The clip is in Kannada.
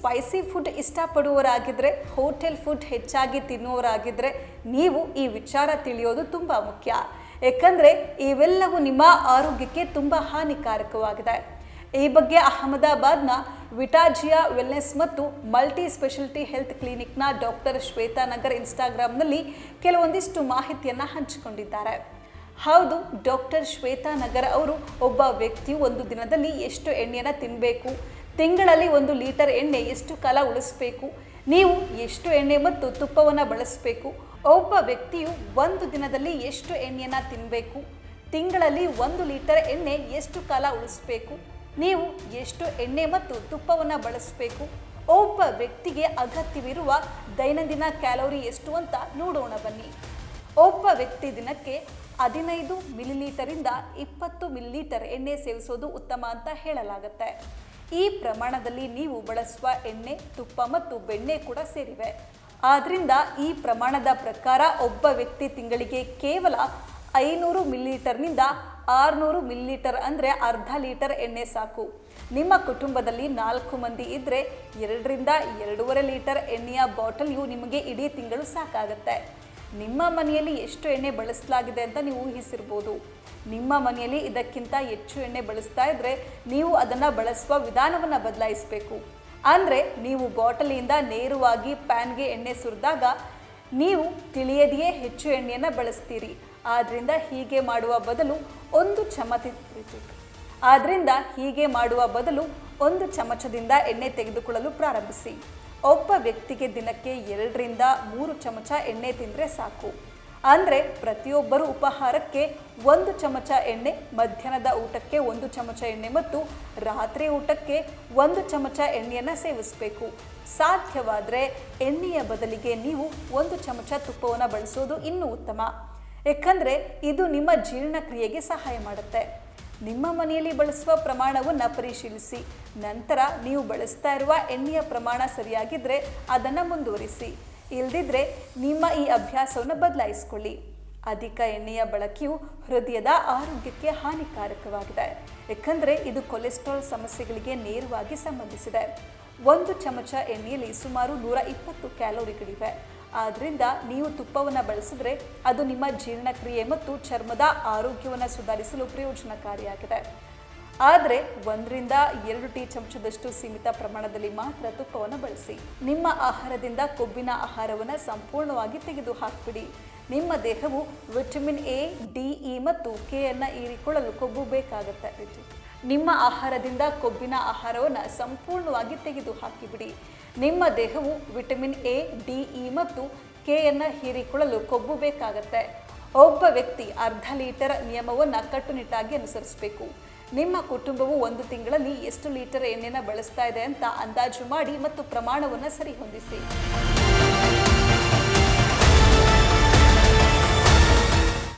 ಸ್ಪೈಸಿ ಫುಡ್ ಇಷ್ಟಪಡುವವರಾಗಿದ್ದರೆ, ಹೋಟೆಲ್ ಫುಡ್ ಹೆಚ್ಚಾಗಿ ತಿನ್ನುವವರಾಗಿದ್ದರೆ ನೀವು ಈ ವಿಚಾರ ತಿಳಿಯೋದು ತುಂಬ ಮುಖ್ಯ. ಏಕೆಂದರೆ ಇವೆಲ್ಲವೂ ನಿಮ್ಮ ಆರೋಗ್ಯಕ್ಕೆ ತುಂಬ ಹಾನಿಕಾರಕವಾಗಿದೆ. ಈ ಬಗ್ಗೆ ಅಹಮದಾಬಾದ್ನ ವಿಟಾಜಿಯಾ ವೆಲ್ನೆಸ್ ಮತ್ತು ಮಲ್ಟಿ ಸ್ಪೆಷಾಲಿಟಿ ಹೆಲ್ತ್ ಕ್ಲಿನಿಕ್ನ ಡಾಕ್ಟರ್ ಶ್ವೇತಾ ನಗರ್ ಇನ್ಸ್ಟಾಗ್ರಾಮ್ನಲ್ಲಿ ಕೆಲವೊಂದಿಷ್ಟು ಮಾಹಿತಿಯನ್ನು ಹಂಚಿಕೊಂಡಿದ್ದಾರೆ. ಹೌದು, ಡಾಕ್ಟರ್ ಶ್ವೇತಾ ನಗರ್ ಅವರು ಒಬ್ಬ ವ್ಯಕ್ತಿಯು ಒಂದು ದಿನದಲ್ಲಿ ಎಷ್ಟು ಎಣ್ಣೆಯನ್ನು ತಿನ್ನಬೇಕು, ತಿಂಗಳಲ್ಲಿ 1 ಲೀಟರ್ ಎಣ್ಣೆ ಎಷ್ಟು ಕಾಲ ಉಳಿಸಬೇಕು, ನೀವು ಎಷ್ಟು ಎಣ್ಣೆ ಮತ್ತು ತುಪ್ಪವನ್ನು ಬಳಸಬೇಕು, ಒಬ್ಬ ವ್ಯಕ್ತಿಯು ಒಂದು ದಿನದಲ್ಲಿ ಎಷ್ಟು ಎಣ್ಣೆಯನ್ನು ತಿನ್ನಬೇಕು, ತಿಂಗಳಲ್ಲಿ 1 ಲೀಟರ್ ಎಣ್ಣೆ ಎಷ್ಟು ಕಾಲ ಉಳಿಸಬೇಕು, ನೀವು ಎಷ್ಟು ಎಣ್ಣೆ ಮತ್ತು ತುಪ್ಪವನ್ನು ಬಳಸಬೇಕು, ಒಬ್ಬ ವ್ಯಕ್ತಿಗೆ ಅಗತ್ಯವಿರುವ ದೈನಂದಿನ ಕ್ಯಾಲೋರಿ ಎಷ್ಟು ಅಂತ ನೋಡೋಣ ಬನ್ನಿ. ಒಬ್ಬ ವ್ಯಕ್ತಿ ದಿನಕ್ಕೆ 15 ಮಿಲಿಲೀಟರಿಂದ 20 ಮಿಲಿಲೀಟರ್ ಎಣ್ಣೆ ಸೇವಿಸೋದು ಉತ್ತಮ ಅಂತ ಹೇಳಲಾಗುತ್ತೆ. ಈ ಪ್ರಮಾಣದಲ್ಲಿ ನೀವು ಬಳಸುವ ಎಣ್ಣೆ, ತುಪ್ಪ ಮತ್ತು ಬೆಣ್ಣೆ ಕೂಡ ಸೇರಿವೆ. ಆದ್ದರಿಂದ ಈ ಪ್ರಮಾಣದ ಪ್ರಕಾರ ಒಬ್ಬ ವ್ಯಕ್ತಿ ತಿಂಗಳಿಗೆ ಕೇವಲ 500 ಮಿಲಿಲೀಟರ್ನಿಂದ 600 ಮಿಲಿಲೀಟರ್ ಅಂದರೆ ಅರ್ಧ ಲೀಟರ್ ಎಣ್ಣೆ ಸಾಕು. ನಿಮ್ಮ ಕುಟುಂಬದಲ್ಲಿ 4 ಮಂದಿ ಇದ್ದರೆ 2 ರಿಂದ 2.5 ಲೀಟರ್ ಎಣ್ಣೆಯ ಬಾಟಲ್ಯು ನಿಮಗೆ ಇಡೀ ತಿಂಗಳು ಸಾಕಾಗುತ್ತೆ. ನಿಮ್ಮ ಮನೆಯಲ್ಲಿ ಎಷ್ಟು ಎಣ್ಣೆ ಬಳಸಲಾಗಿದೆ ಅಂತ ನೀವು ಊಹಿಸಿರ್ಬೋದು. ನಿಮ್ಮ ಮನೆಯಲ್ಲಿ ಇದಕ್ಕಿಂತ ಹೆಚ್ಚು ಎಣ್ಣೆ ಬಳಸ್ತಾ ಇದ್ದರೆ ನೀವು ಅದನ್ನು ಬಳಸುವ ವಿಧಾನವನ್ನು ಬದಲಾಯಿಸಬೇಕು. ಅಂದರೆ ನೀವು ಬಾಟಲಿಯಿಂದ ನೇರವಾಗಿ ಪ್ಯಾನ್ಗೆ ಎಣ್ಣೆ ಸುರಿದಾಗ ನೀವು ತಿಳಿಯದೆಯೇ ಹೆಚ್ಚು ಎಣ್ಣೆಯನ್ನು ಬಳಸ್ತೀರಿ. ಆದ್ದರಿಂದ ಹೀಗೆ ಮಾಡುವ ಬದಲು ಒಂದು ಚಮಚದಿಂದ ಎಣ್ಣೆ ತೆಗೆದುಕೊಳ್ಳಲು ಪ್ರಾರಂಭಿಸಿ. ಒಬ್ಬ ವ್ಯಕ್ತಿಗೆ ದಿನಕ್ಕೆ 2 ರಿಂದ 3 ಚಮಚ ಎಣ್ಣೆ ತಿಂದರೆ ಸಾಕು. ಅಂದರೆ ಪ್ರತಿಯೊಬ್ಬರು ಉಪಹಾರಕ್ಕೆ 1 ಚಮಚ ಎಣ್ಣೆ, ಮಧ್ಯಾಹ್ನದ ಊಟಕ್ಕೆ 1 ಚಮಚ ಎಣ್ಣೆ ಮತ್ತು ರಾತ್ರಿ ಊಟಕ್ಕೆ 1 ಚಮಚ ಎಣ್ಣೆಯನ್ನು ಸೇವಿಸಬೇಕು. ಸಾಧ್ಯವಾದರೆ ಎಣ್ಣೆಯ ಬದಲಿಗೆ ನೀವು 1 ಚಮಚ ತುಪ್ಪವನ್ನು ಬಳಸೋದು ಇನ್ನೂ ಉತ್ತಮ. ಏಕೆಂದರೆ ಇದು ನಿಮ್ಮ ಜೀರ್ಣಕ್ರಿಯೆಗೆ ಸಹಾಯ ಮಾಡುತ್ತೆ. ನಿಮ್ಮ ಮನೆಯಲ್ಲಿ ಬಳಸುವ ಪ್ರಮಾಣವನ್ನು ಪರಿಶೀಲಿಸಿ. ನಂತರ ನೀವು ಬಳಸ್ತಾ ಇರುವ ಎಣ್ಣೆಯ ಪ್ರಮಾಣ ಸರಿಯಾಗಿದ್ದರೆ ಅದನ್ನು ಮುಂದುವರಿಸಿ. ಇಲ್ಲದಿದ್ದರೆ ನಿಮ್ಮ ಈ ಅಭ್ಯಾಸವನ್ನು ಬದಲಾಯಿಸಿಕೊಳ್ಳಿ. ಅಧಿಕ ಎಣ್ಣೆಯ ಬಳಕೆಯು ಹೃದಯದ ಆರೋಗ್ಯಕ್ಕೆ ಹಾನಿಕಾರಕವಾಗಿದೆ. ಏಕೆಂದರೆ ಇದು ಕೊಲೆಸ್ಟ್ರಾಲ್ ಸಮಸ್ಯೆಗಳಿಗೆ ನೇರವಾಗಿ ಸಂಬಂಧಿಸಿದೆ. 1 ಚಮಚ ಎಣ್ಣೆಯಲ್ಲಿ ಸುಮಾರು 120 ಕ್ಯಾಲೋರಿಗಳಿವೆ. ಆದ್ದರಿಂದ ನೀವು ತುಪ್ಪವನ್ನು ಬಳಸಿದ್ರೆ ಅದು ನಿಮ್ಮ ಜೀರ್ಣಕ್ರಿಯೆ ಮತ್ತು ಚರ್ಮದ ಆರೋಗ್ಯವನ್ನು ಸುಧಾರಿಸಲು ಪ್ರಯೋಜನಕಾರಿಯಾಗಿದೆ. ಆದರೆ 1 ರಿಂದ 2 ಟೀ ಚಮಚದಷ್ಟು ಸೀಮಿತ ಪ್ರಮಾಣದಲ್ಲಿ ಮಾತ್ರ ತುಪ್ಪವನ್ನು ಬಳಸಿ. ನಿಮ್ಮ ಆಹಾರದಿಂದ ಕೊಬ್ಬಿನ ಆಹಾರವನ್ನು ಸಂಪೂರ್ಣವಾಗಿ ತೆಗೆದುಹಾಕಿಬಿಡಿ. ನಿಮ್ಮ ದೇಹವು ವಿಟಮಿನ್ ಎ, ಡಿ, ಇ ಮತ್ತು ಕೆ ಅನ್ನು ಹೀರಿಕೊಳ್ಳಲು ಕೊಬ್ಬು ಬೇಕಾಗುತ್ತೆ. ನಿಮ್ಮ ಆಹಾರದಿಂದ ಕೊಬ್ಬಿನ ಆಹಾರವನ್ನು ಸಂಪೂರ್ಣವಾಗಿ ತೆಗೆದುಹಾಕಿಬಿಡಿ. ನಿಮ್ಮ ದೇಹವು ವಿಟಮಿನ್ ಎ, ಡಿ, ಇ ಮತ್ತು ಕೆ ಅನ್ನು ಹೀರಿಕೊಳ್ಳಲು ಕೊಬ್ಬು ಬೇಕಾಗುತ್ತೆ. ಒಬ್ಬ ವ್ಯಕ್ತಿ ಅರ್ಧ ಲೀಟರ್ ನಿಯಮವನ್ನು ಕಟ್ಟುನಿಟ್ಟಾಗಿ ಅನುಸರಿಸಬೇಕು. ನಿಮ್ಮ ಕುಟುಂಬವು 1 ತಿಂಗಳಲ್ಲಿ ಎಷ್ಟು ಲೀಟರ್ ಎಣ್ಣೆಯನ್ನು ಬಳಸ್ತಾ ಇದೆ ಅಂತ ಅಂದಾಜು ಮಾಡಿ ಮತ್ತು ಪ್ರಮಾಣವನ್ನು ಸರಿಹೊಂದಿಸಿ.